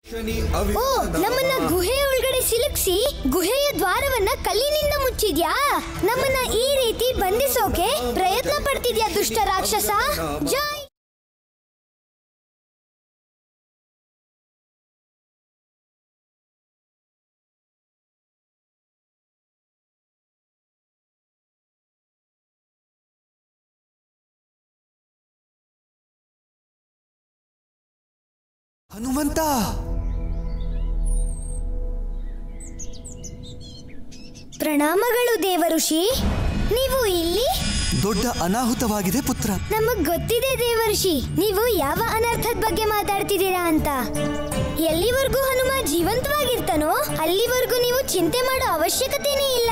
ಓ, ನಮ್ಮನ್ನ ಗುಹೆಯ ಒಳಗಡೆ ಸಿಲುಕಿಸಿ ಗುಹೆಯ ದ್ವಾರವನ್ನ ಕಲ್ಲಿನಿಂದ ಮುಚ್ಚಿದ್ಯಾ? ನಮ್ಮನ್ನ ಈ ರೀತಿ ಬಂಧಿಸೋಕೆ ಪ್ರಯತ್ನ ಪಡ್ತಿದ್ಯಾ ದುಷ್ಟ ರಾಕ್ಷಸ? ಜೈ! ಹನುಮಂತ, ಪ್ರಣಾಮಗಳು ದೇವಋಷಿ. ನೀವು ಇಲ್ಲಿ? ದೊಡ್ಡ ಅನಾಹುತವಾಗಿದೆ ಪುತ್ರ. ನಮಗ್ ಗೊತ್ತಿದೆ ದೇವಋಷಿ, ನೀವು ಯಾವ ಅನರ್ಥದ ಬಗ್ಗೆ ಮಾತಾಡ್ತಿದ್ದೀರಾ ಅಂತ. ಎಲ್ಲಿವರೆಗೂ ಹನುಮ ಜೀವಂತವಾಗಿರ್ತಾನೋ ಅಲ್ಲಿವರೆಗೂ ನೀವು ಚಿಂತೆ ಮಾಡೋ ಅವಶ್ಯಕತೆನೇ ಇಲ್ಲ.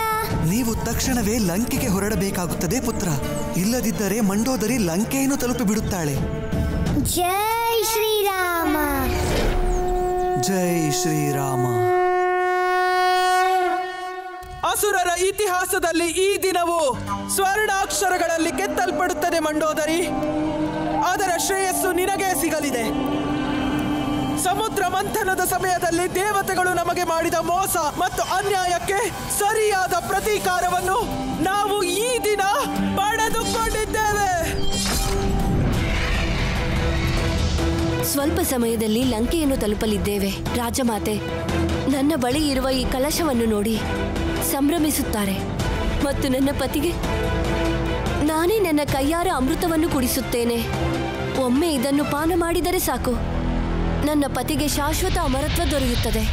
ನೀವು ತಕ್ಷಣವೇ ಲಂಕೆಗೆ ಹೊರಡಬೇಕಾಗುತ್ತದೆ ಪುತ್ರ. ಇಲ್ಲದಿದ್ದರೆ ಮಂಡೋದರಿ ಲಂಕೆಯನ್ನು ತಲುಪಿ ಬಿಡುತ್ತಾಳೆ. ಜೈ ಶ್ರೀರಾಮ. ಜೈ ಶ್ರೀರಾಮ. ಅಸುರರ ಇತಿಹಾಸದಲ್ಲಿ ಈ ದಿನವು ಸ್ವರ್ಣಾಕ್ಷರಗಳಲ್ಲಿ ಕೆತ್ತಲ್ಪಡುತ್ತದೆ ಮಂಡೋದರಿ. ಅದರ ಶ್ರೇಯಸ್ಸು ನಿನಗೆ ಸಿಗಲಿದೆ. ಸಮುದ್ರ ಮಂಥನದ ಸಮಯದಲ್ಲಿ ದೇವತೆಗಳು ನಮಗೆ ಮಾಡಿದ ಮೋಸ ಮತ್ತು ಅನ್ಯಾಯಕ್ಕೆ ಸರಿಯಾದ ಪ್ರತೀಕಾರವನ್ನು ನಾವು ಈ ದಿನ ಪಡೆದುಕೊಂಡಿದ್ದೇವೆ. ಸ್ವಲ್ಪ ಸಮಯದಲ್ಲಿ ಲಂಕೆಯನ್ನು ತಲುಪಲಿದ್ದೇವೆ. ರಾಜಮಾತೆ ನನ್ನ ಬಳಿ ಇರುವ ಈ ಕಲಶವನ್ನು ನೋಡಿ ಸಂಭ್ರಮಿಸುತ್ತಾರೆ ಮತ್ತು ನನ್ನ ಪತಿಗೆ ನಾನೇ ನನ್ನ ಕೈಯಾರ ಅಮೃತವನ್ನು ಕುಡಿಸುತ್ತೇನೆ. ಒಮ್ಮೆ ಇದನ್ನು ಪಾನ ಮಾಡಿದರೆ ಸಾಕು, ನನ್ನ ಪತಿಗೆ ಶಾಶ್ವತ ಅಮರತ್ವ ದೊರೆಯುತ್ತದೆ.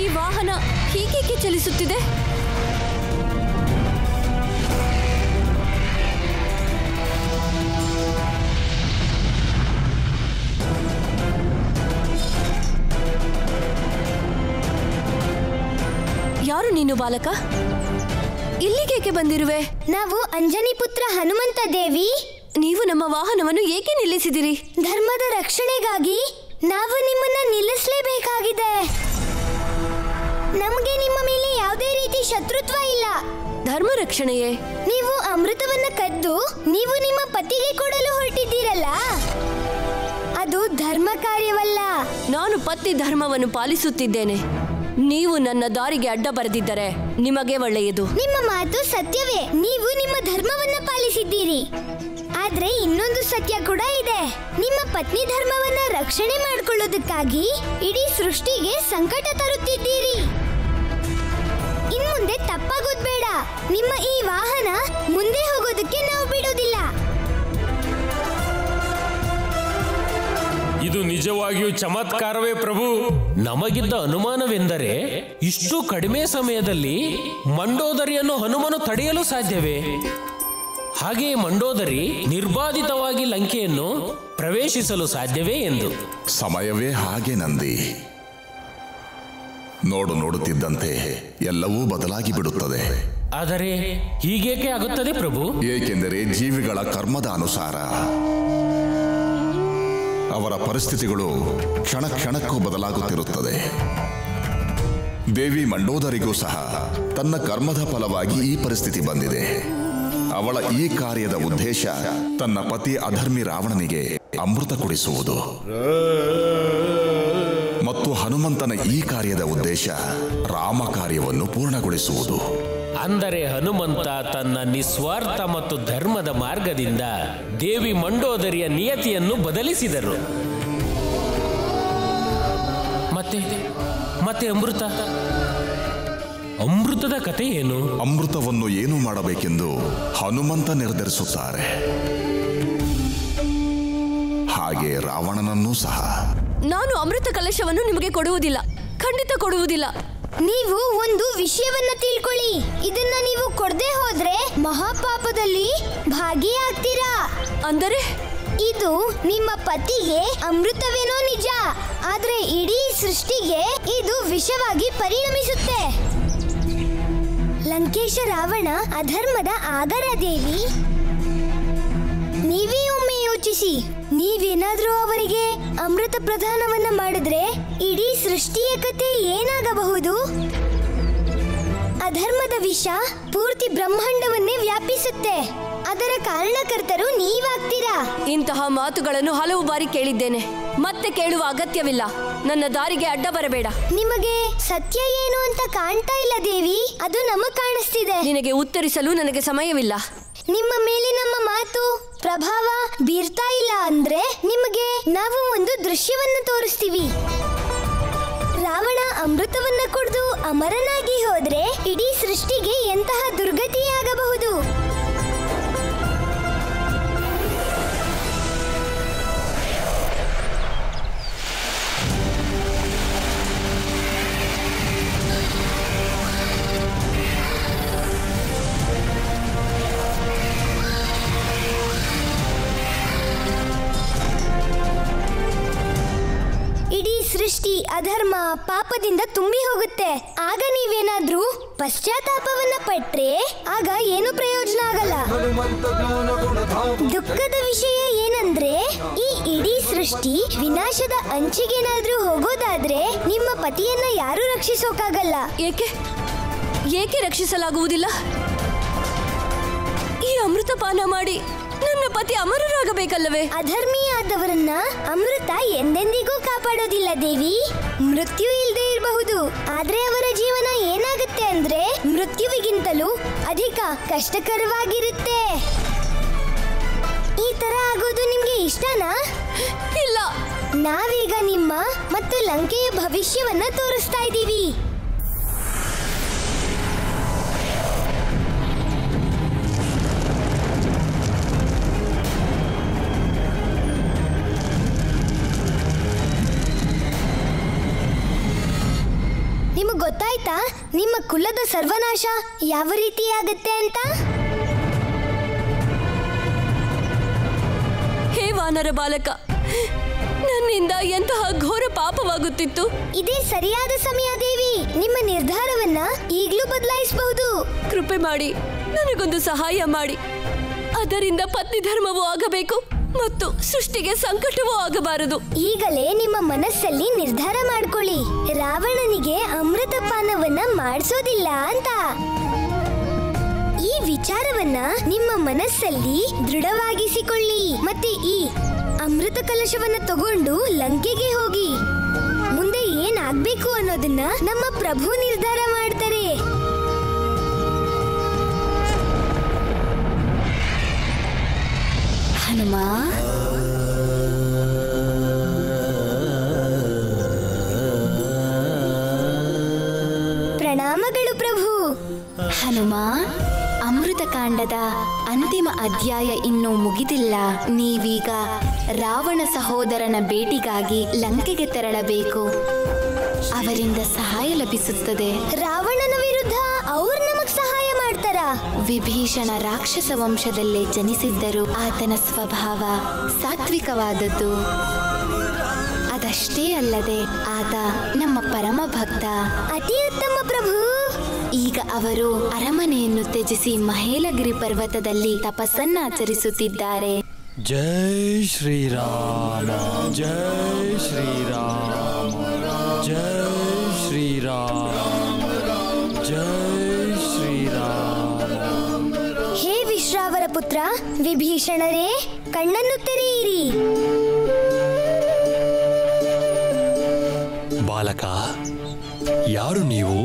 ಈ ವಾಹನ ಹೀಗೇಕೆ ಚಲಿಸುತ್ತಿದೆ? ಯಾರು ನೀನು ಬಾಲಕ? ಇಲ್ಲಿಗೇಕೆ ಬಂದಿರುವೆ? ನಾವು ಅಂಜನಿ ಪುತ್ರ ಹನುಮಂತ ದೇವಿ. ನೀವು ನಮ್ಮ ವಾಹನವನ್ನು ಏಕೆ ನಿಲ್ಲಿಸಿದಿರಿ? ಧರ್ಮದ ರಕ್ಷಣೆಗಾಗಿ ನಾವು ನಿಮ್ಮನ್ನ ನಿಲ್ಲಿಸಲೇಬೇಕಾಗಿದೆ. ನಮಗೆ ನಿಮ್ಮ ಮೇಲೆ ಯಾವುದೇ ರೀತಿ ಶತ್ರುತ್ವ ಇಲ್ಲ. ಧರ್ಮ ರಕ್ಷಣೆಯೇ? ನೀವು ಅಮೃತವನ್ನ ಕದ್ದು ನೀವು ನಿಮ್ಮ ಪತಿಗೆ ಕೊಡಲು ಹೊರಟಿದ್ದೀರಲ್ಲ, ಅದು ಧರ್ಮ ಕಾರ್ಯವಲ್ಲ. ನಾನು ಪತಿ ಧರ್ಮವನ್ನು ಪಾಲಿಸುತ್ತಿದ್ದೇನೆ. ನೀವು ನನ್ನ ದಾರಿಗೆ ಅಡ್ಡ ಬರೆದಿದ್ದರೆ ನಿಮಗೆ ಒಳ್ಳೆಯದು. ನಿಮ್ಮ ಮಾತು ಸತ್ಯವೇ, ನೀವು ನಿಮ್ಮ ಧರ್ಮವನ್ನ ಪಾಲಿಸಿದ್ದೀರಿ. ಆದ್ರೆ ಇನ್ನೊಂದು ಸತ್ಯ ಕೂಡ ಇದೆ. ನಿಮ್ಮ ಪತ್ನಿ ಧರ್ಮವನ್ನ ರಕ್ಷಣೆ ಮಾಡಿಕೊಳ್ಳೋದಕ್ಕಾಗಿ ಇಡೀ ಸೃಷ್ಟಿಗೆ ಸಂಕಟ ತರುತ್ತಿದ್ದೀರಿ. ಇನ್ಮುಂದೆ ತಪ್ಪಾಗೋದು ಬೇಡ. ನಿಮ್ಮ ಈ ವಾಹನ ಮುಂದೆ ಹೋಗೋದಕ್ಕೆ ನಾವು ಬಿಡೋದಿಲ್ಲ. ಇದು ನಿಜವಾಗಿಯೂ ಚಮತ್ಕಾರವೇ ಪ್ರಭು. ನಮಗಿದ್ದ ಅನುಮಾನವೆಂದರೆ ಇಷ್ಟು ಕಡಿಮೆ ಸಮಯದಲ್ಲಿ ಮಂಡೋದರಿಯನ್ನು ಹನುಮನು ತಡೆಯಲು ಸಾಧ್ಯವೇ? ಹಾಗೆಯೇ ಮಂಡೋದರಿ ನಿರ್ಬಾಧಿತವಾಗಿ ಲಂಕೆಯನ್ನು ಪ್ರವೇಶಿಸಲು ಸಾಧ್ಯವೇ ಎಂದು. ಸಮಯವೇ ಹಾಗೆ ನಂದಿ. ನೋಡುತ್ತಿದ್ದಂತೆ ಎಲ್ಲವೂ ಬದಲಾಗಿ ಬಿಡುತ್ತದೆ. ಆದರೆ ಹೀಗೇಕೆ ಆಗುತ್ತದೆ ಪ್ರಭು? ಏಕೆಂದರೆ ಜೀವಿಗಳ ಕರ್ಮದ ಅನುಸಾರ ಅವರ ಪರಿಸ್ಥಿತಿಗಳು ಕ್ಷಣ ಕ್ಷಣಕ್ಕೂ ಬದಲಾಗುತ್ತಿರುತ್ತದೆ. ದೇವಿ ಮಂಡೋದರಿಗೂ ಸಹ ತನ್ನ ಕರ್ಮದ ಫಲವಾಗಿ ಈ ಪರಿಸ್ಥಿತಿ ಬಂದಿದೆ. ಅವಳ ಈ ಕಾರ್ಯದ ಉದ್ದೇಶ ತನ್ನ ಪತಿ ಅಧರ್ಮಿ ರಾವಣನಿಗೆ ಅಮೃತ ಕುಡಿಸುವುದು ಮತ್ತು ಹನುಮಂತನ ಈ ಕಾರ್ಯದ ಉದ್ದೇಶ ರಾಮ ಕಾರ್ಯವನ್ನು ಪೂರ್ಣಗೊಳಿಸುವುದು. ಅಂದರೆ ಹನುಮಂತ ತನ್ನ ನಿಸ್ವಾರ್ಥ ಮತ್ತು ಧರ್ಮದ ಮಾರ್ಗದಿಂದ ದೇವಿ ಮಂಡೋದರಿಯ ನಿಯತಿಯನ್ನು ಬದಲಿಸಿದರು. ಮತ್ತೆ ಅಮೃತದ ಕಥೆ ಏನು? ಅಮೃತವನ್ನು ಏನು ಮಾಡಬೇಕೆಂದು ಹನುಮಂತ ನಿರ್ಧರಿಸುತ್ತಾರೆ. ಹಾಗೆ ರಾವಣನನ್ನೂ ಸಹ. ನಾನು ಅಮೃತ ಕಲಶವನ್ನು ನಿಮಗೆ ಕೊಡುವುದಿಲ್ಲ, ಖಂಡಿತ ಕೊಡುವುದಿಲ್ಲ. ನೀವು ಒಂದು ವಿಷಯವನ್ನ ತಿಳ್ಕೊಳ್ಳಿ. ಇದನ್ನ ನೀವು ಕೊಡದೆ ಹೋದ್ರೆ ಮಹಾಪಾಪದಲ್ಲಿ ಭಾಗಿಯಾಗ್ತೀರಾ. ಅಂದರೆ ಇದು ನಿಮ್ಮ ಪತಿಗೆ ಅಮೃತವೇನೋ ನಿಜ, ಆದ್ರೆ ಇಡೀ ಸೃಷ್ಟಿಗೆ ಇದು ವಿಷವಾಗಿ ಪರಿಣಮಿಸುತ್ತೆ. ಲಂಕೇಶ ರಾವಣ ಅಧರ್ಮದ ಆಗರ ದೇವಿ. ನೀವೇ ಒಮ್ಮೆ ಯೋಚಿಸಿ, ನೀವೇನಾದ್ರೂ ಅವರಿಗೆ ಅಮೃತ ಪ್ರದಾನವನ್ನ ಮಾಡಿದ್ರೆ ಇಡೀ ಸೃಷ್ಟಿಯ ಕತೆ ಏನಾಗಬಹುದು? ಅಧರ್ಮದ ವಿಷ ಪೂರ್ತಿ ಬ್ರಹ್ಮಾಂಡವನ್ನೇ ವ್ಯಾಪಿಸುತ್ತೆ. ಅದರ ಕಾರಣಕರ್ತರು ನೀವಾಗ್ತೀರಾ. ಇಂತಹ ಮಾತುಗಳನ್ನು ಹಲವು ಬಾರಿ ಕೇಳಿದ್ದೇನೆ, ಮತ್ತೆ ಕೇಳುವ ಅಗತ್ಯವಿಲ್ಲ. ನನ್ನ ದಾರಿಗೆ ಅಡ್ಡ ಬರಬೇಡ. ನಿಮಗೆ ಸತ್ಯ ಏನು ಅಂತ ಕಾಣ್ತಾ ಇಲ್ಲ ದೇವಿ, ಅದು ನಮಗ್ ಕಾಣಿಸ್ತಿದೆ. ನಿನಗೆ ಉತ್ತರಿಸಲು ನನಗೆ ಸಮಯವಿಲ್ಲ. ನಿಮ್ಮ ಮೇಲೆ ನಮ್ಮ ಮಾತು ಪ್ರಭಾವ ಬೀರ್ತಾ ಇಲ್ಲ ಅಂದ್ರೆ ನಿಮಗೆ ನಾವು ಒಂದು ದೃಶ್ಯವನ್ನು ತೋರಿಸ್ತೀವಿ. ರಾವಣ ಅಮೃತವನ್ನ ಕುಡಿದು ಅಮರನಾಗಿ ಹೋದ್ರೆ ಇಡೀ ಸೃಷ್ಟಿಗೆ ಎಂತಹ ದುರ್ಗತಿಯಾಗಬಹುದು. ಇಡೀ ಸೃಷ್ಟಿ ಅಧರ್ಮ ಪಾಪದಿಂದ ತುಂಬಿ ಹೋಗುತ್ತೆ. ಆಗ ನೀವೇನಾದ್ರೂ ಪಶ್ಚಾತ್ತಾಪವನ್ನ ಪಟ್ರೆ ಆಗ ಏನು ಪ್ರಯೋಜನ ಆಗಲ್ಲ. ದುಃಖದ ವಿಷಯ ಏನಂದ್ರೆ ಈ ಇಡೀ ಸೃಷ್ಟಿ ವಿನಾಶದ ಅಂಚಿಗೇನಾದ್ರೂ ಹೋಗೋದಾದ್ರೆ ನಿಮ್ಮ ಪತಿಯನ್ನ ಯಾರು ರಕ್ಷಿಸೋಕಾಗಲ್ಲ. ಏಕೆ ರಕ್ಷಿಸಲಾಗುವುದಿಲ್ಲ? ಈ ಅಮೃತ ಪಾನ ಮಾಡಿ ನನ್ನ ಪತಿ ಅಮರರಾಗಬೇಕಲ್ಲವೇ? ಅಧರ್ಮಿಯಾದವರನ್ನ ಅಮೃತ ಎಂದೆಂದಿಗೂ ಕಾಪಾಡೋದಿಲ್ಲ ದೇವಿ. ಮೃತ್ಯು ಇಲ್ಲದೆ ಇರಬಹುದು, ಆದ್ರೆ ಅವರ ಜೀವನ ಏನಾಗುತ್ತೆ ಅಂದ್ರೆ ಮೃತ್ಯುವಿಗಿಂತಲೂ ಅಧಿಕ ಕಷ್ಟಕರವಾಗಿರುತ್ತೆ. ಈ ತರ ಆಗೋದು ನಿಮ್ಗೆ ಇಷ್ಟನಾ? ಇಲ್ಲ. ನಾವೀಗ ನಿಮ್ಮ ಮತ್ತು ಲಂಕೆಯ ಭವಿಷ್ಯವನ್ನ ತೋರಿಸ್ತಾ ಇದ್ದೀವಿ. ನಿಮಗೆ ಗೊತ್ತಾಯ್ತಾ ನಿಮ್ಮ ಕುಲದ ಸರ್ವನಾಶ ಯಾವ ರೀತಿ ಆಗುತ್ತೆ ಅಂತ? ಹೇ ವಾನರ ಬಾಲಕ, ನನ್ನಿಂದ ಎಂತಹ ಘೋರ ಪಾಪವಾಗುತ್ತಿತ್ತು. ಇದೇ ಸರಿಯಾದ ಸಮಯ ದೇವಿ. ನಿಮ್ಮ ನಿರ್ಧಾರವನ್ನ ಈಗಲೂ ಬದಲಾಯಿಸಬಹುದು. ಕೃಪೆ ಮಾಡಿ ನನಗೊಂದು ಸಹಾಯ ಮಾಡಿ. ಅದರಿಂದ ಪತ್ನಿ ಧರ್ಮವೂ ಆಗಬೇಕು ಮತ್ತು ಸೃಷ್ಟಿಗೆ ಸಂಕಟವೂ ಆಗಬಾರದು. ಈಗಲೇ ನಿಮ್ಮ ಮನಸ್ಸಲ್ಲಿ ನಿರ್ಧಾರ ಮಾಡ್ಕೊಳ್ಳಿ, ರಾವಣನಿಗೆ ಅಮೃತ ಪಾನವನ್ನ ಮಾಡಿಸೋದಿಲ್ಲ ಅಂತ. ಈ ವಿಚಾರವನ್ನ ನಿಮ್ಮ ಮನಸ್ಸಲ್ಲಿ ದೃಢವಾಗಿಸಿಕೊಳ್ಳಿ. ಮತ್ತೆ ಈ ಅಮೃತ ಕಲಶವನ್ನ ತಗೊಂಡು ಲಂಕೆಗೆ ಹೋಗಿ. ಮುಂದೆ ಏನಾಗ್ಬೇಕು ಅನ್ನೋದನ್ನ ನಮ್ಮ ಪ್ರಭು ನಿರ್ಧಾರ ಮಾಡ್ತಾರೆ. ಹನುಮ, ಪ್ರಣಾಮಗಳು ಪ್ರಭು. ಹನುಮ, ಅಮೃತಕಾಂಡದ ಅಂತಿಮ ಅಧ್ಯಾಯ ಇನ್ನೂ ಮುಗಿದಿಲ್ಲ. ನೀವೀಗ ರಾವಣ ಸಹೋದರನ ಭೇಟಿಗಾಗಿ ಲಂಕೆಗೆ ತೆರಳಬೇಕು. ಅವರಿಂದ ಸಹಾಯ ಲಭಿಸುತ್ತದೆ. ರಾವಣನ ವಿರುದ್ಧ ಅವ್ರು ನಮಗ್ ಸಹಾಯ ಮಾಡ್ತಾರ? ವಿಭೀಷಣ ರಾಕ್ಷಸ ವಂಶದಲ್ಲೇ ಜನಿಸಿದ್ದರು. ಆತನ ಸ್ವಭಾವ ಸಾತ್ವಿಕವಾದದ್ದು. ಅದಷ್ಟೇ ಅಲ್ಲದೆ ಆತ ನಮ್ಮ ಪರಮ ಭಕ್ತ. ಅತಿ ಉತ್ತಮ ಪ್ರಭು. ಈಗ ಅವರು ಅರಮನೆಯನ್ನು ತ್ಯಜಿಸಿ ಮಹೇಲಗಿರಿ ಪರ್ವತದಲ್ಲಿ ತಪಸ್ಸನ್ನಾಚರಿಸುತ್ತಿದ್ದಾರೆ. ಜೈ ಶ್ರೀರಾಮ, ಜೈ ಶ್ರೀರಾಮ, ಜೈ ಶ್ರೀರಾಮ, ಜೈ ಶ್ರೀರಾಮ. ಹೇ ವಿಶ್ರಾವರ ಪುತ್ರ ವಿಭೀಷಣರೇ, ಕಣ್ಣನ್ನು ತೆರೆಯಿರಿ. ಬಾಲಕ, ಯಾರು ನೀವು?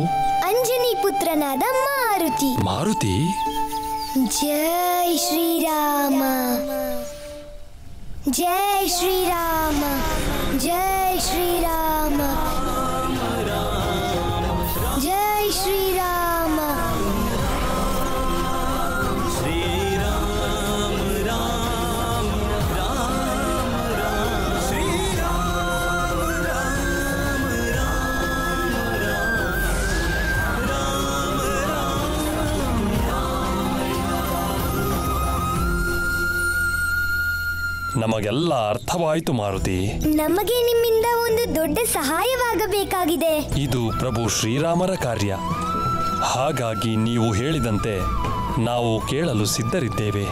ಅಂಜನಿ ಪುತ್ರನಾದ ಮಾರುತಿ. ಮಾರುತಿ? ಜೈ ಶ್ರೀರಾಮ, ಜೈ ಶ್ರೀರಾಮ, ಜೈ ಶ್ರೀರಾಮ, ಜೈ ಶ್ರೀರಾಮ. ನಮಗೆಲ್ಲ ಅರ್ಥವಾಯಿತು ಮಾರುತಿ. ನಮಗೆ ನಿಮ್ಮಿಂದ ಒಂದು ದೊಡ್ಡ ಸಹಾಯವಾಗಬೇಕಾಗಿದೆ. ಇದು ಪ್ರಭು ಶ್ರೀರಾಮರ ಕಾರ್ಯ. ಹಾಗಾಗಿ ನೀವು ಹೇಳಿದಂತೆ ನಾವು ಕೇಳಲು ಸಿದ್ಧರಿದ್ದೇವೆ.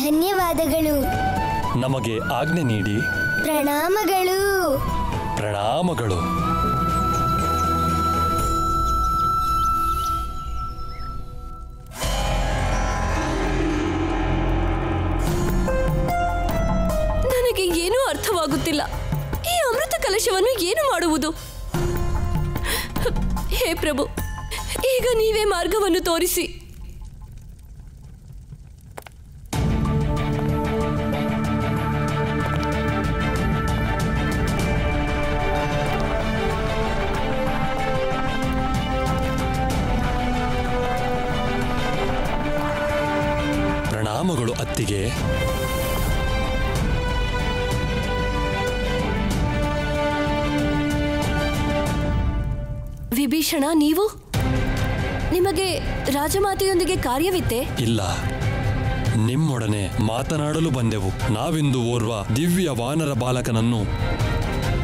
ಧನ್ಯವಾದಗಳು. ನಮಗೆ ಆಜ್ಞೆ ನೀಡಿ. ಪ್ರಣಾಮಗಳು. ಪ್ರಣಾಮಗಳು. ಹೇ ಪ್ರಭು, ಈಗ ನೀವೇ ಮಾರ್ಗವನ್ನು ತೋರಿಸಿ. ಪ್ರಣಾಮಗಳು ಅತ್ತಿಗೆ. ವಿಭೀಷಣ, ನೀವು? ನಿಮಗೆ ರಾಜಮಾತೆಯೊಂದಿಗೆ ಕಾರ್ಯವಿತ್ತೆ? ಇಲ್ಲ, ನಿಮ್ಮೊಡನೆ ಮಾತನಾಡಲು ಬಂದೆವು. ನಾವಿಂದು ಓರ್ವ ದಿವ್ಯ ವಾನರ ಬಾಲಕನನ್ನು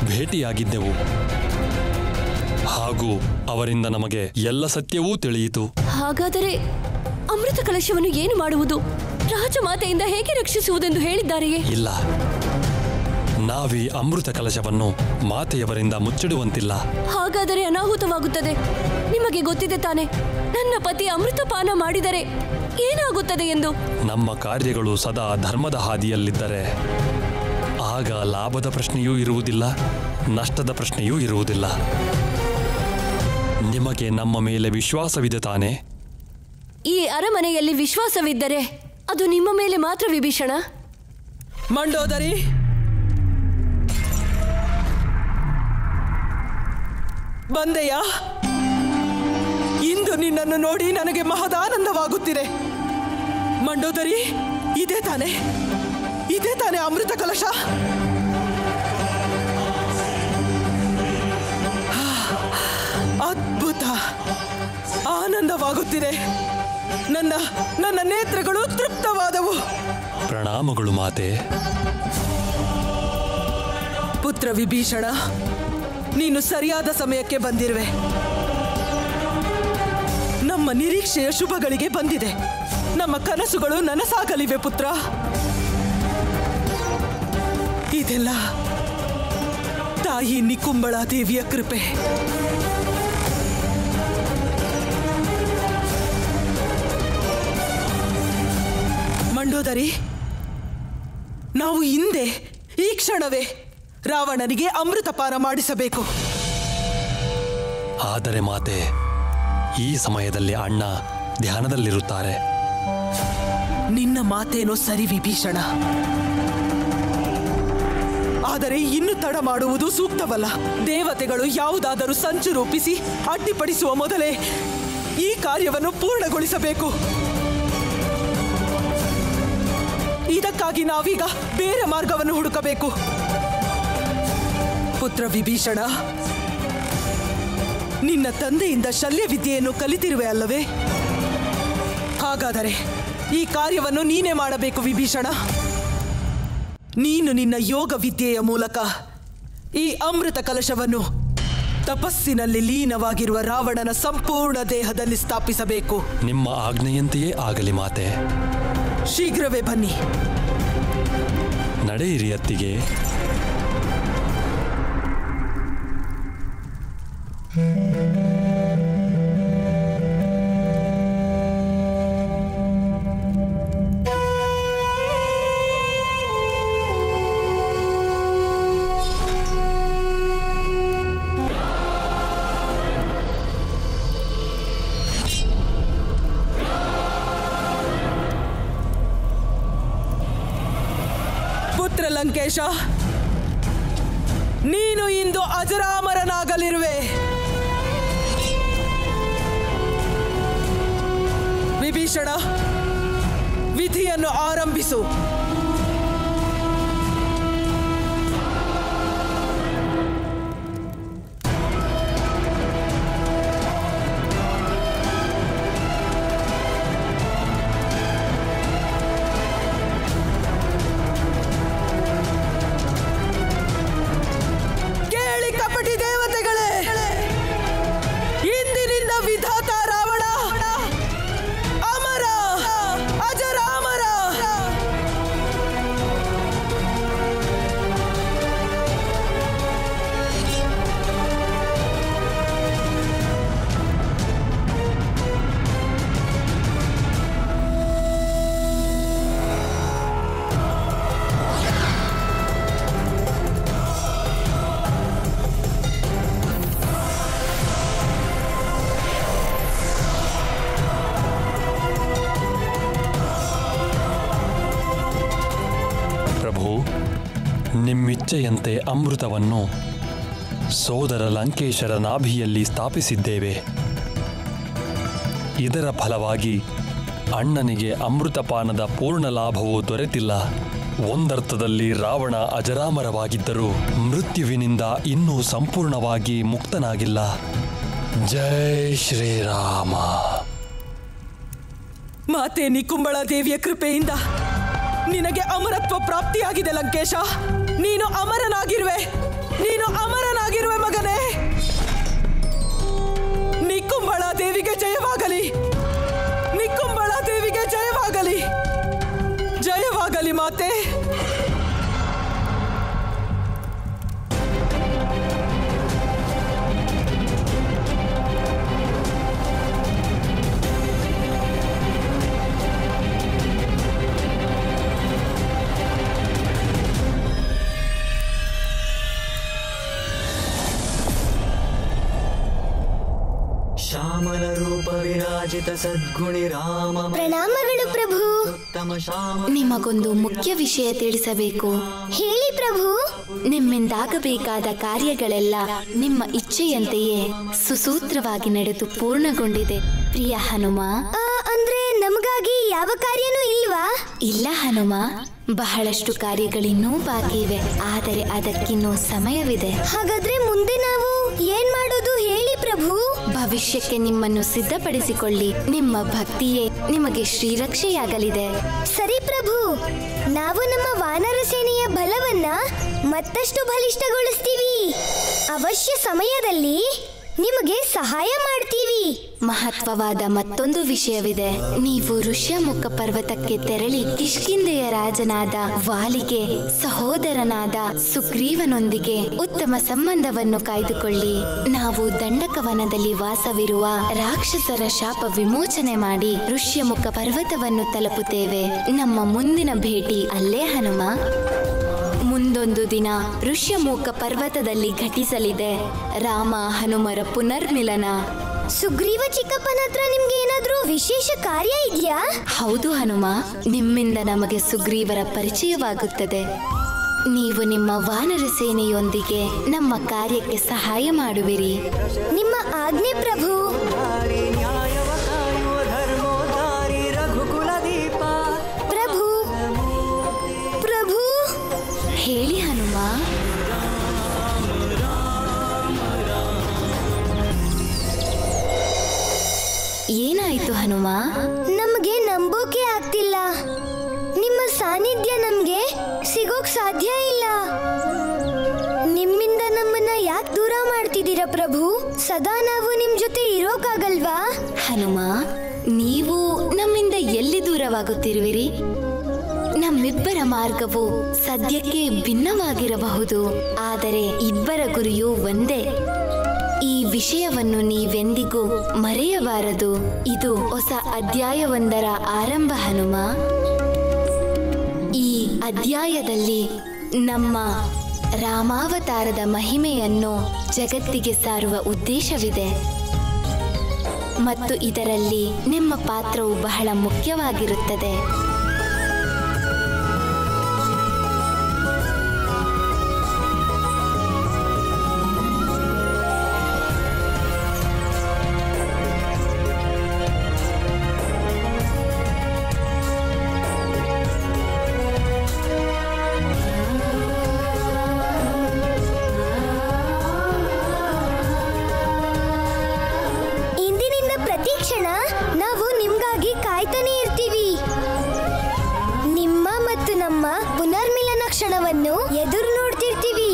ಭೇಟಿಯಾಗಿದ್ದೆವು. ಹಾಗೂ ಅವರಿಂದ ನಮಗೆ ಎಲ್ಲ ಸತ್ಯವೂ ತಿಳಿಯಿತು. ಹಾಗಾದರೆ ಅಮೃತ ಕಲಶವನ್ನು ಏನು ಮಾಡುವುದು? ರಾಜಮಾತೆಯಿಂದ ಹೇಗೆ ರಕ್ಷಿಸುವುದೆಂದು ಹೇಳಿದ್ದಾರೆಯೇ? ಇಲ್ಲ, ನಾವೀ ಅಮೃತ ಕಲಶವನ್ನು ಮಾತೆಯವರಿಂದ ಮುಚ್ಚಿಡುವಂತಿಲ್ಲ. ಹಾಗಾದರೆ ಅನಾಹುತವಾಗುತ್ತದೆ. ನಿಮಗೆ ಗೊತ್ತಿದೆ ತಾನೆ, ನನ್ನ ಪತಿ ಅಮೃತಪಾನ ಮಾಡಿದರೆ ಏನಾಗುತ್ತದೆ ಎಂದು. ನಮ್ಮ ಕಾರ್ಯಗಳು ಸದಾ ಧರ್ಮದ ಹಾದಿಯಲ್ಲಿದ್ದರೆ ಆಗ ಲಾಭದ ಪ್ರಶ್ನೆಯೂ ಇರುವುದಿಲ್ಲ, ನಷ್ಟದ ಪ್ರಶ್ನೆಯೂ ಇರುವುದಿಲ್ಲ. ನಿಮಗೆ ನಮ್ಮ ಮೇಲೆ ವಿಶ್ವಾಸವಿದೆ ತಾನೆ? ಈ ಅರಮನೆಯಲ್ಲಿ ವಿಶ್ವಾಸವಿದ್ದರೆ ಅದು ನಿಮ್ಮ ಮೇಲೆ ಮಾತ್ರ ವಿಭೀಷಣ. ಮಂಡೋದರಿ, ಬಂದೆಯಾ? ಇಂದು ನಿನ್ನನ್ನು ನೋಡಿ ನನಗೆ ಮಹದಾನಂದವಾಗುತ್ತಿದೆ. ಮಂಡೋದರಿ, ಇದೇ ತಾನೆ ಅಮೃತ ಕಲಶ? ಅದ್ಭುತ, ಆನಂದವಾಗುತ್ತಿದೆ. ನನ್ನ ನೇತ್ರಗಳು ತೃಪ್ತವಾದವು. ಪ್ರಣಾಮಗಳು ಮಾತೆ. ಪುತ್ರ ವಿಭೀಷಣ, ನೀನು ಸರಿಯಾದ ಸಮಯಕ್ಕೆ ಬಂದಿರುವೆ. ನಮ್ಮ ನಿರೀಕ್ಷೆಯ ಶುಭಗಳಿಗೆ ಬಂದಿದೆ. ನಮ್ಮ ಕನಸುಗಳು ನನಸಾಗಲಿವೆ ಪುತ್ರ. ಇದೆಲ್ಲ ತಾಯಿ ನಿಕುಂಬಳ ದೇವಿಯ ಕೃಪೆ. ಮಂಡೋದರಿ, ನಾವು ಹಿಂದೆ ಈ ಕ್ಷಣವೇ ರಾವಣನಿಗೆ ಅಮೃತಪಾನ ಮಾಡಿಸಬೇಕು. ಆದರೆ ಮಾತೆ, ಈ ಸಮಯದಲ್ಲಿ ಅಣ್ಣ ಧ್ಯಾನದಲ್ಲಿರುತ್ತಾರೆ. ನಿನ್ನ ಮಾತೇನೋ ಸರಿ ವಿಭೀಷಣ, ಆದರೆ ಇನ್ನು ತಡ ಮಾಡುವುದು ಸೂಕ್ತವಲ್ಲ. ದೇವತೆಗಳು ಯಾವುದಾದರೂ ಸಂಚು ರೂಪಿಸಿ ಅಡ್ಡಿಪಡಿಸುವ ಮೊದಲೇ ಈ ಕಾರ್ಯವನ್ನು ಪೂರ್ಣಗೊಳಿಸಬೇಕು. ಇದಕ್ಕಾಗಿ ನಾವೀಗ ಬೇರೆ ಮಾರ್ಗವನ್ನು ಹುಡುಕಬೇಕು. ಪುತ್ರ ವಿಭೀಷಣ, ನಿನ್ನ ತಂದೆಯಿಂದ ಶಲ್ಯ ವಿದ್ಯೆಯನ್ನು ಕಲಿತಿರುವೆ ಅಲ್ಲವೇ? ಹಾಗಾದರೆ ಈ ಕಾರ್ಯವನ್ನು ನೀನೇ ಮಾಡಬೇಕು ವಿಭೀಷಣ. ನೀನು ನಿನ್ನ ಯೋಗ ವಿದ್ಯೆಯ ಮೂಲಕ ಈ ಅಮೃತ ಕಲಶವನ್ನು ತಪಸ್ಸಿನಲ್ಲಿ ಲೀನವಾಗಿರುವ ರಾವಣನ ಸಂಪೂರ್ಣ ದೇಹದಲ್ಲಿ ಸ್ಥಾಪಿಸಬೇಕು. ನಿಮ್ಮ ಆಜ್ಞೆಯಂತೆಯೇ ಆಗಲಿ ಮಾತೆ. ಶೀಘ್ರವೇ ಬನ್ನಿ. ನಡೆಯಿರಿ ಅತ್ತಿಗೆ. ಪುತ್ರ ಲಂಕೇಶ, ನೀನು ಇಂದು ಅಜರಾಮರನಾಗಲಿರುವೆ. ವಿಭೀಷಣ, ವಿಧಿಯನ್ನು ಆರಂಭಿಸು. ಇಚ್ಛೆಯಂತೆ ಅಮೃತವನ್ನು ಸೋದರ ಲಂಕೇಶರ ನಾಭಿಯಲ್ಲಿ ಸ್ಥಾಪಿಸಿದ್ದೇವೆ. ಇದರ ಫಲವಾಗಿ ಅಣ್ಣನಿಗೆ ಅಮೃತಪಾನದ ಪೂರ್ಣ ಲಾಭವು ದೊರೆತಿಲ್ಲ. ಒಂದರ್ಥದಲ್ಲಿ ರಾವಣ ಅಜರಾಮರವಾಗಿದ್ದರೂ ಮೃತ್ಯುವಿನಿಂದ ಇನ್ನೂ ಸಂಪೂರ್ಣವಾಗಿ ಮುಕ್ತನಾಗಿಲ್ಲ. ಜೈ ಶ್ರೀರಾಮ. ಮಾತೆ ನಿಕುಂಬಳ ದೇವಿಯ ಕೃಪೆಯಿಂದ ನಿನಗೆ ಅಮರತ್ವ ಪ್ರಾಪ್ತಿಯಾಗಿದೆ ಲಂಕೇಶ. ನೀನು ಅಮರನಾಗಿರುವೆ, ನೀನು ಅಮರನಾಗಿರುವೆ ಮಗನೇ. ನಿಕುಂಬಳ ದೇವಿಗೆ ಜಯವಾಗಲಿ, ನಿಕುಂಬಳ ದೇವಿಗೆ ಜಯವಾಗಲಿ, ಜಯವಾಗಲಿ ಮಾತೆ. ಶ್ಯಾಮಲ ರೂಪ ವಿರಾಜಿತ ಸದ್ಗುಣಿ ರಾಮ. ಪ್ರಣಾಮಗಳು ಪ್ರಭು. ನಿಮಗೊಂದು ಮುಖ್ಯ ವಿಷಯ ತಿಳಿಸಬೇಕು. ಹೇಳಿ ಪ್ರಭು. ನಿಮ್ಮಿಂದಾಗಬೇಕಾದ ಕಾರ್ಯಗಳೆಲ್ಲ ನಿಮ್ಮ ಇಚ್ಛೆಯಂತೆಯೇ ಸುಸೂತ್ರವಾಗಿ ನಡೆದು ಪೂರ್ಣಗೊಂಡಿದೆ ಪ್ರಿಯ ಹನುಮ. ಅಂದ್ರೆ ನಮಗಾಗಿ ಯಾವ ಕಾರ್ಯನೂ ಇಲ್ವಾ? ಇಲ್ಲ ಹನುಮ, ಬಹಳಷ್ಟು ಕಾರ್ಯಗಳಿನ್ನೂ ಬಾಕಿ ಇವೆ. ಆದರೆ ಅದಕ್ಕಿನ್ನೂ ಸಮಯವಿದೆ. ಹಾಗಾದ್ರೆ ಮುಂದೆ ನಾವು ಏನ್ ಮಾಡೋದು ಹೇಳಿ ಪ್ರಭು. ಭವಿಷ್ಯಕ್ಕೆ ನಿಮ್ಮನ್ನು ಸಿದ್ಧಪಡಿಸಿಕೊಳ್ಳಿ. ನಿಮ್ಮ ಭಕ್ತಿಯೇ ನಿಮಗೆ ಶ್ರೀರಕ್ಷೆಯಾಗಲಿದೆ. ಸರಿ ಪ್ರಭು, ನಾವು ನಮ್ಮ ವಾನರ ಸೇನೆಯ ಬಲವನ್ನ ಮತ್ತಷ್ಟು ಬಲಿಷ್ಠಗೊಳಿಸ್ತೀವಿ. ಅವಶ್ಯ ಸಮಯದಲ್ಲಿ ನಿಮಗೆ ಸಹಾಯ ಮಾಡ್ತೀವಿ. ಮಹತ್ವವಾದ ಮತ್ತೊಂದು ವಿಷಯವಿದೆ. ನೀವು ಋಷ್ಯಮುಖ ಪರ್ವತಕ್ಕೆ ತೆರಳಿ ಕಿಷ್ಕಿಂಧೆಯ ರಾಜನಾದ ವಾಲಿಗೆ ಸಹೋದರನಾದ ಸುಗ್ರೀವನೊಂದಿಗೆ ಉತ್ತಮ ಸಂಬಂಧವನ್ನು ಕಾಯ್ದುಕೊಳ್ಳಿ. ನಾವು ದಂಡಕವನದಲ್ಲಿ ವಾಸವಿರುವ ರಾಕ್ಷಸರ ಶಾಪ ವಿಮೋಚನೆ ಮಾಡಿ ಋಷ್ಯಮುಖ ಪರ್ವತವನ್ನು ತಲುಪುತ್ತೇವೆ. ನಮ್ಮ ಮುಂದಿನ ಭೇಟಿ ಅಲ್ಲೇ ಹನುಮ. ಮುಂದೊಂದು ದಿನ ಋಷ್ಯಮುಖ ಪರ್ವತದಲ್ಲಿ ಘಟಿಸಲಿದೆ ರಾಮ ಹನುಮರ ಪುನರ್ಮಿಲನ. ಸುಗ್ರೀವ ಚಿಕ್ಕಪ್ಪನ ಹತ್ರ ನಿಮ್ಗೆ ಏನಾದ್ರೂ ವಿಶೇಷ ಕಾರ್ಯ ಇದೆಯಾ? ಹೌದು ಹನುಮ, ನಿಮ್ಮಿಂದ ನಮಗೆ ಸುಗ್ರೀವರ ಪರಿಚಯವಾಗುತ್ತದೆ. ನೀವು ನಿಮ್ಮ ವಾನರ ಸೇನೆಯೊಂದಿಗೆ ನಮ್ಮ ಕಾರ್ಯಕ್ಕೆ ಸಹಾಯ ಮಾಡುವಿರಿ. ನಿಮ್ಮ ಆಜ್ಞೆ ಪ್ರಭು. ಪ್ರಭು ಪ್ರಭು ಹೇಳಿ ಹನುಮ. ಏನಾಯ್ತು ಹನುಮ? ನಮ್ಗೆ ನಂಬೋಕೆ ಆಗ್ತಿಲ್ಲ. ನಿಮ್ಮ ಸಾನ್ನಿಧ್ಯ ನಮ್ಗೆ ಸಿಗೋಕ್ ಸಾಧ್ಯ ಇಲ್ಲ. ನಿಮ್ಮಿಂದ ನಮ್ಮನ್ನ ಯಾಕೆ ದೂರ ಮಾಡ್ತಿದ್ದೀರಾ ಪ್ರಭು? ಸದಾ ನಾವು ನಿಮ್ ಜೊತೆ ಇರೋಕಾಗಲ್ವಾ? ಹನುಮ, ನೀವು ನಮ್ಮಿಂದ ಎಲ್ಲಿ ದೂರವಾಗುತ್ತಿರುವಿರಿ? ನಮ್ಮಿಬ್ಬರ ಮಾರ್ಗವು ಸದ್ಯಕ್ಕೆ ಭಿನ್ನವಾಗಿರಬಹುದು, ಆದರೆ ಇಬ್ಬರ ಗುರಿಯೂ ಒಂದೇ. ಈ ವಿಷಯವನ್ನು ನೀವೆಂದಿಗೂ ಮರೆಯಬಾರದು. ಇದು ಹೊಸ ಅಧ್ಯಾಯವೊಂದರ ಆರಂಭ ಹನುಮ. ಈ ಅಧ್ಯಾಯದಲ್ಲಿ ನಮ್ಮ ರಾಮಾವತಾರದ ಮಹಿಮೆಯನ್ನು ಜಗತ್ತಿಗೆ ಸಾರುವ ಉದ್ದೇಶವಿದೆ ಮತ್ತು ಇದರಲ್ಲಿ ನಿಮ್ಮ ಪಾತ್ರವು ಬಹಳ ಮುಖ್ಯವಾಗಿರುತ್ತದೆ. ನಾವು ನಿಮ್ಗಾಗಿ ಕಾಯ್ತಾನೆ ಇರ್ತೀವಿ. ನಿಮ್ಮ ಮತ್ತು ನಮ್ಮ ಪುನರ್ಮಿಲನ ಕ್ಷಣವನ್ನು ಎದುರು ನೋಡ್ತಿರ್ತೀವಿ.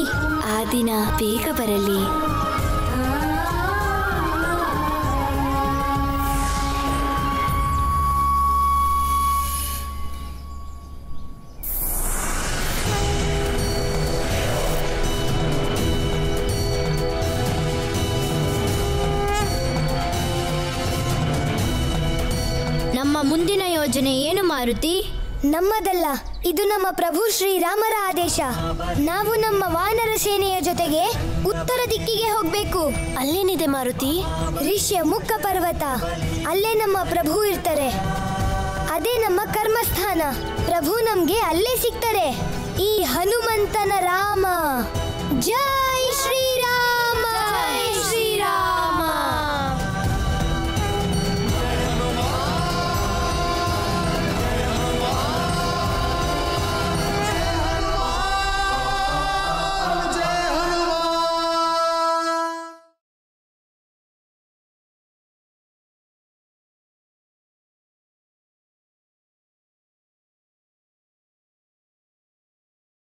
ಆ ದಿನ ಬೇಗ ಬರಲಿ. ನಮ್ಮ ಮುಂದಿನ ಯೋಜನೆ ಏನು ಮಾರುತಿ? ನಮ್ಮದಲ್ಲ, ಇದು ನಮ್ಮ ಪ್ರಭು ಶ್ರೀರಾಮರ ಆದೇಶ. ನಾವು ನಮ್ಮ ವಾನರ ಸೇನೆಯ ಜೊತೆಗೆ ಉತ್ತರ ದಿಕ್ಕಿಗೆ ಹೋಗ್ಬೇಕು. ಅಲ್ಲೇನಿದೆ ಮಾರುತಿ? ಋಷ್ಯಮುಖ ಪರ್ವತ. ಅಲ್ಲೇ ನಮ್ಮ ಪ್ರಭು ಇರ್ತಾರೆ. ಅದೇ ನಮ್ಮ ಕರ್ಮಸ್ಥಾನ. ಪ್ರಭು ನಮ್ಗೆ ಅಲ್ಲೇ ಸಿಗ್ತಾರೆ. ಈ ಹನುಮಂತನ ರಾಮ ಜೈ.